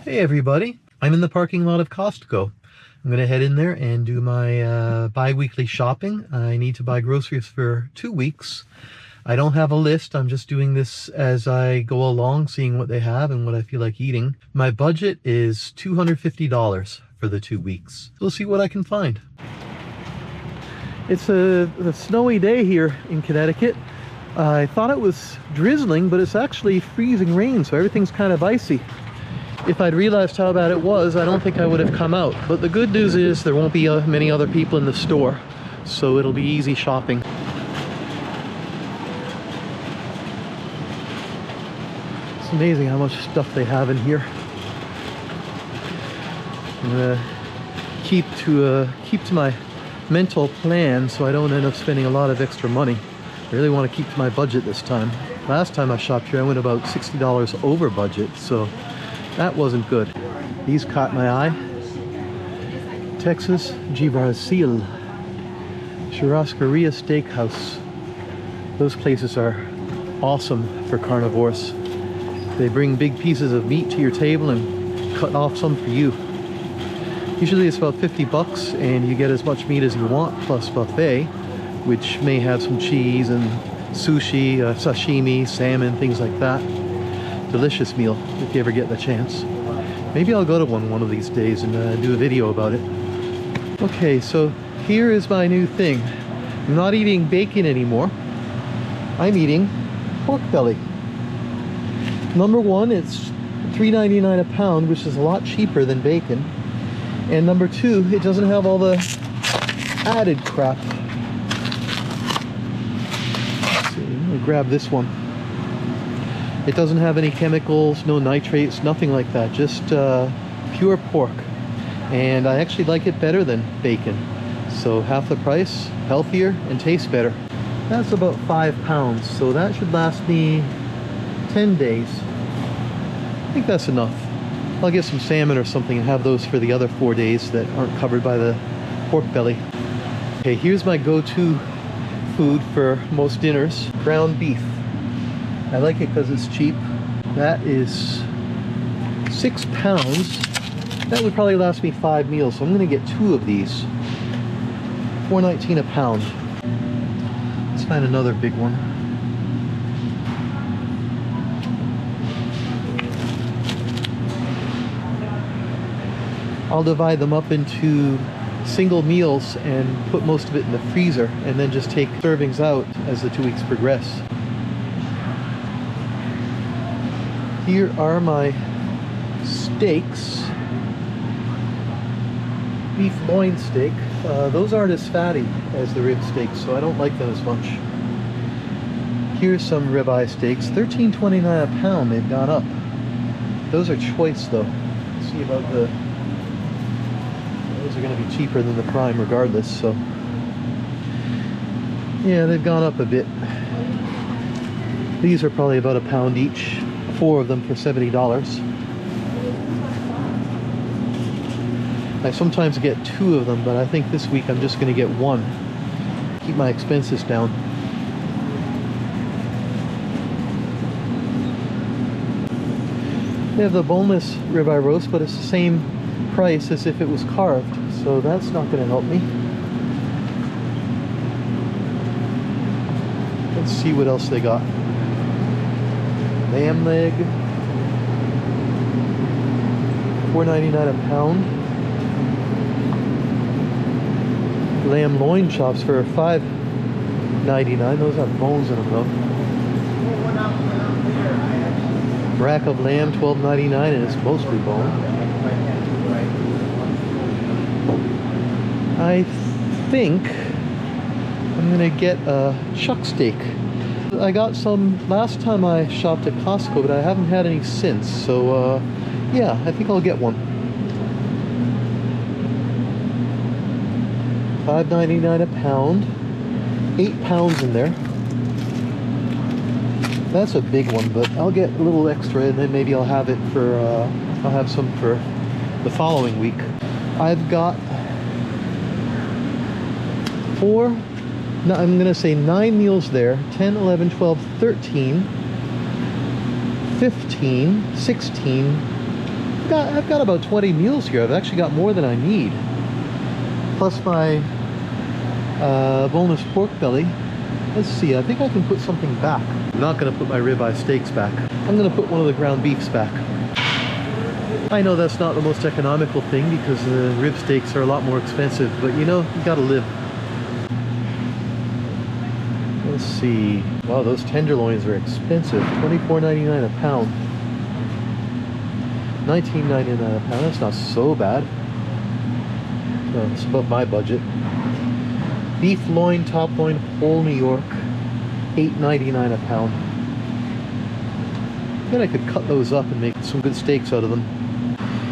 Hey everybody, I'm in the parking lot of Costco. I'm gonna head in there and do my bi-weekly shopping. I need to buy groceries for 2 weeks. I don't have a list, I'm just doing this as I go along, seeing what they have and what I feel like eating. My budget is $250 for the 2 weeks. We'll see what I can find. It's a snowy day here in Connecticut. I thought it was drizzling, but it's actually freezing rain, so everything's kind of icy. If I'd realized how bad it was, I don't think I would have come out. But the good news is there won't be many other people in the store, so it'll be easy shopping. It's amazing how much stuff they have in here. I'm gonna keep to my mental plan so I don't end up spending a lot of extra money. I really want to keep to my budget this time. Last time I shopped here, I went about $60 over budget, so that wasn't good. These caught my eye. Texas de Brasil, Churrascaria Steakhouse. Those places are awesome for carnivores. They bring big pieces of meat to your table and cut off some for you. Usually it's about 50 bucks and you get as much meat as you want plus buffet, which may have some cheese and sushi, sashimi, salmon, things like that. Delicious meal if you ever get the chance. Maybe I'll go to one of these days and do a video about it. Okay, so here is my new thing. I'm not eating bacon anymore. I'm eating pork belly. Number one, it's $3.99 a pound, which is a lot cheaper than bacon. And number two, it doesn't have all the added crap. Let's see, I'm gonna grab this one. It doesn't have any chemicals, no nitrates, nothing like that, just pure pork. And I actually like it better than bacon. So half the price, healthier, and tastes better. That's about 5 pounds, so that should last me 10 days. I think that's enough. I'll get some salmon or something and have those for the other 4 days that aren't covered by the pork belly. Okay, here's my go-to food for most dinners, ground beef. I like it because it's cheap. That is 6 pounds. That would probably last me 5 meals, so I'm gonna get 2 of these. $4.19 a pound. Let's find another big one. I'll divide them up into single meals and put most of it in the freezer and then just take servings out as the 2 weeks progress. Here are my steaks. Beef loin steak. Those aren't as fatty as the rib steaks, so I don't like them as much. Here's some ribeye steaks. $13.29 a pound. They've gone up. Those are choice though. Let's see about the... Those are going to be cheaper than the prime regardless, so... Yeah, they've gone up a bit. These are probably about a pound each. 4 of them for $70. I sometimes get 2 of them, but I think this week I'm just going to get 1. Keep my expenses down. They have the boneless ribeye roast, but it's the same price as if it was carved, so that's not going to help me. Let's see what else they got. Lamb leg, $4.99 a pound. Lamb loin chops for $5.99. Those have bones in them though. Rack of lamb, $12.99, and it's mostly bone. I think I'm gonna get a chuck steak. I got some last time I shopped at Costco, but I haven't had any since, so yeah, I think I'll get one. $5.99 a pound. 8 pounds in there. That's a big one, but I'll get a little extra and then maybe I'll have it for I'll have some for the following week. I've got 4 No, I'm going to say 9 meals there. 10, 11, 12, 13, 15, 16, I've got about 20 meals here. I've actually got more than I need. Plus my boneless pork belly. Let's see, I think I can put something back. I'm not gonna put my ribeye steaks back. I'm gonna put one of the ground beefs back. I know that's not the most economical thing because the rib steaks are a lot more expensive, but you know, you gotta live. Let's see. Wow, those tenderloins are expensive. $24.99 a pound. $19.99 a pound. That's not so bad. No, it's above my budget. Beef loin, top loin, whole New York, $8.99 a pound. Then I could cut those up and make some good steaks out of them.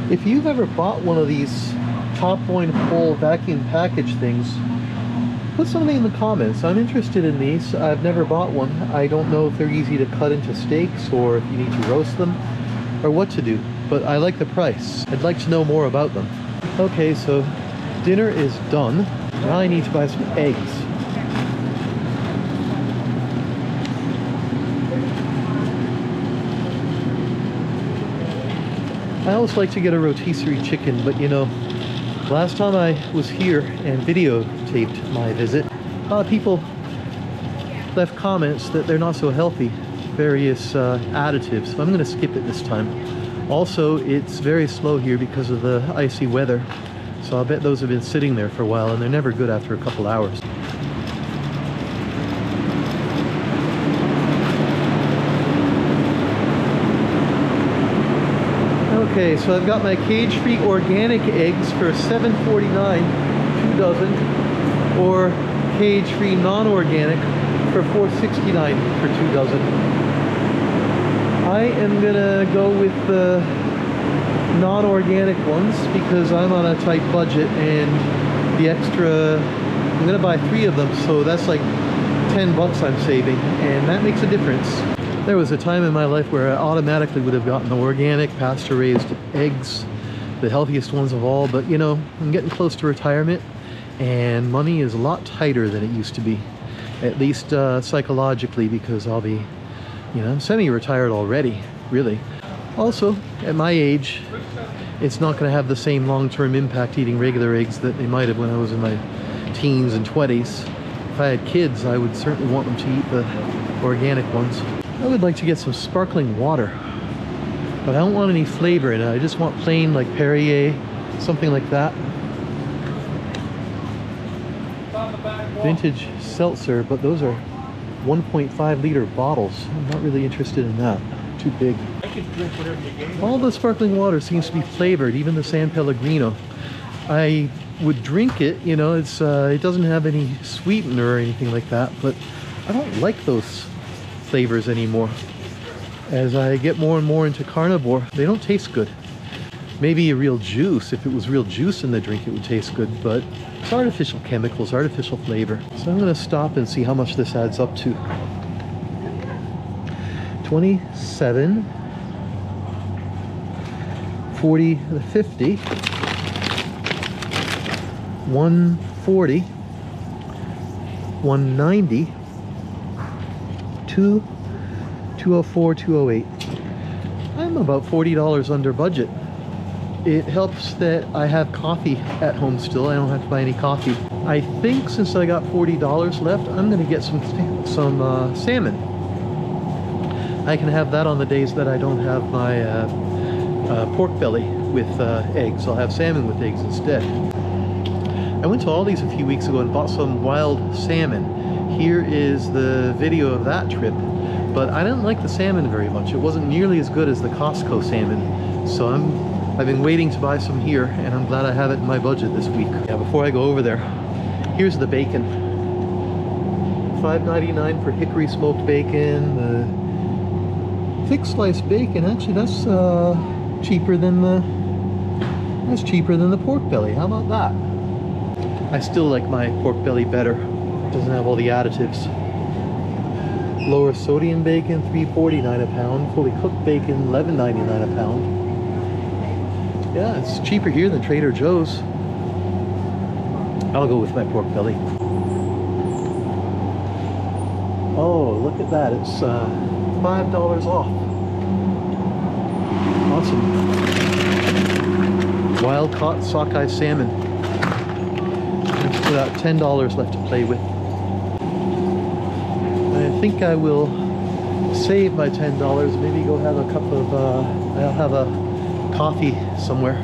If you've ever bought one of these top loin whole vacuum package things, put something in the comments. I'm interested in these. I've never bought one. I don't know if they're easy to cut into steaks or if you need to roast them or what to do, but I like the price. I'd like to know more about them. Okay, so dinner is done. Now I need to buy some eggs. I always like to get a rotisserie chicken, but you know, last time I was here and videotaped my visit, a lot of people left comments that they're not so healthy, various additives, so I'm going to skip it this time. Also, it's very slow here because of the icy weather, so I'll bet those have been sitting there for a while and they're never good after a couple hours. Okay, so I've got my cage-free organic eggs for $7.49, 2 dozen, or cage-free non-organic for $4.69 for 2 dozen. I am gonna go with the non-organic ones because I'm on a tight budget, and the extra, I'm gonna buy 3 of them, so that's like 10 bucks I'm saving, and that makes a difference. There was a time in my life where I automatically would have gotten the organic pasture-raised eggs, the healthiest ones of all, but you know, I'm getting close to retirement and money is a lot tighter than it used to be, at least psychologically, because I'll be, you know, I'm semi-retired already, really. Also, at my age, it's not going to have the same long-term impact eating regular eggs that they might have when I was in my teens and 20s. If I had kids, I would certainly want them to eat the organic ones. I would like to get some sparkling water, but I don't want any flavor in it. I just want plain, like Perrier, something like that. Vintage seltzer, but those are 1.5 liter bottles. I'm not really interested in that. Too big. All the sparkling water seems to be flavored, even the San Pellegrino. I would drink it, you know, it's it doesn't have any sweetener or anything like that, but I don't like those flavors anymore. As I get more and more into carnivore, they don't taste good. Maybe a real juice, if it was real juice in the drink, it would taste good, but it's artificial chemicals, artificial flavor. So I'm gonna stop and see how much this adds up to. 27, 40, 50, 140, 190, 204, 208. I'm about $40 under budget. It helps that I have coffee at home still. I don't have to buy any coffee. I think since I got $40 left, I'm gonna get some salmon. I can have that on the days that I don't have my pork belly with eggs. I'll have salmon with eggs instead. I went to Aldi's a few weeks ago and bought some wild salmon. Here is the video of that trip, but I didn't like the salmon very much. It wasn't nearly as good as the Costco salmon, so I've been waiting to buy some here, and I'm glad I have it in my budget this week. Yeah, before I go over there, here's the bacon. $5.99 for hickory smoked bacon. The thick sliced bacon, actually that's cheaper than the pork belly. How about that? I still like my pork belly better. It doesn't have all the additives. Lower sodium bacon, $3.49 a pound. Fully cooked bacon, $11.99 a pound. Yeah, it's cheaper here than Trader Joe's. I'll go with my pork belly. Oh, look at that. It's $5 off. Awesome. wild-caught sockeye salmon. There's about $10 left to play with. I think I will save my $10, maybe go have a cup of, I'll have a coffee somewhere.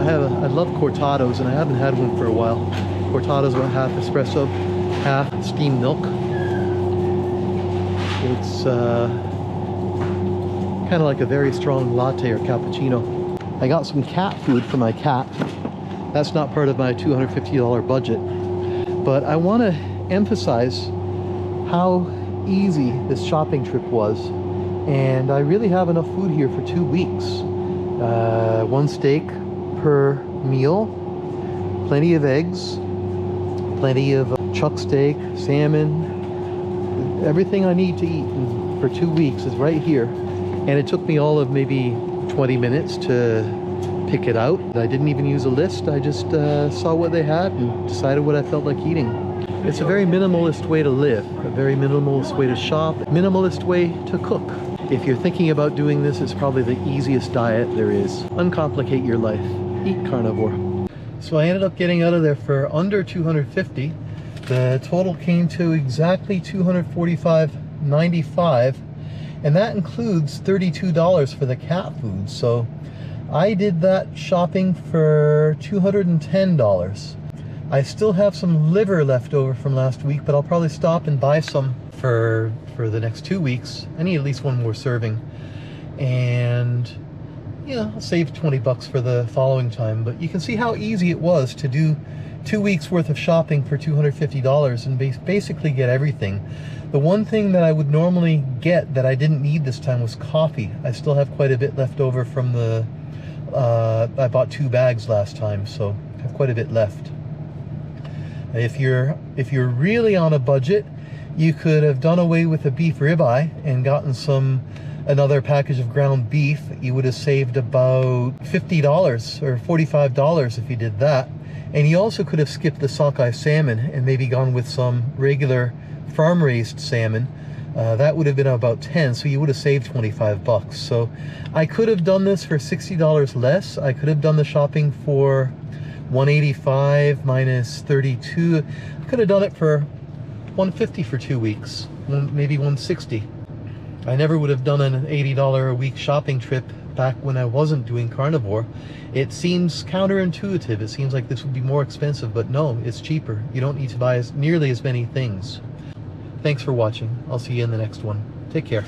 I love cortados, and I haven't had one for a while. Cortados about half espresso, half steamed milk. It's kind of like a very strong latte or cappuccino. I got some cat food for my cat. That's not part of my $250 budget. But I want to emphasize how easy this shopping trip was. And I really have enough food here for 2 weeks. One steak per meal, plenty of eggs, plenty of chuck steak, salmon, everything I need to eat for 2 weeks is right here. And it took me all of maybe 20 minutes to pick it out. I didn't even use a list. I just saw what they had and decided what I felt like eating. It's a very minimalist way to live, a very minimalist way to shop, minimalist way to cook. If you're thinking about doing this, it's probably the easiest diet there is. Uncomplicate your life. Eat carnivore. So I ended up getting out of there for under $250. The total came to exactly $245.95, and that includes $32 for the cat food. So I did that shopping for $210. I still have some liver left over from last week, but I'll probably stop and buy some for the next 2 weeks. I need at least one more serving, and yeah, I'll save 20 bucks for the following time. But you can see how easy it was to do 2 weeks worth of shopping for $250 and basically get everything. The one thing that I would normally get that I didn't need this time was coffee. I still have quite a bit left over from the I bought 2 bags last time, so I have quite a bit left. If you're really on a budget, you could have done away with a beef ribeye and gotten another package of ground beef. You would have saved about $50 or $45 if you did that. And you also could have skipped the sockeye salmon and maybe gone with some regular farm-raised salmon. That would have been about $10, so you would have saved 25 bucks. So I could have done this for $60 less. I could have done the shopping for $185 minus 32. I could have done it for $150 for 2 weeks, maybe $160. I never would have done an $80 a week shopping trip back when I wasn't doing carnivore. It seems counterintuitive. It seems like this would be more expensive, but no, it's cheaper. You don't need to buy nearly as many things. Thanks for watching. I'll see you in the next one. Take care.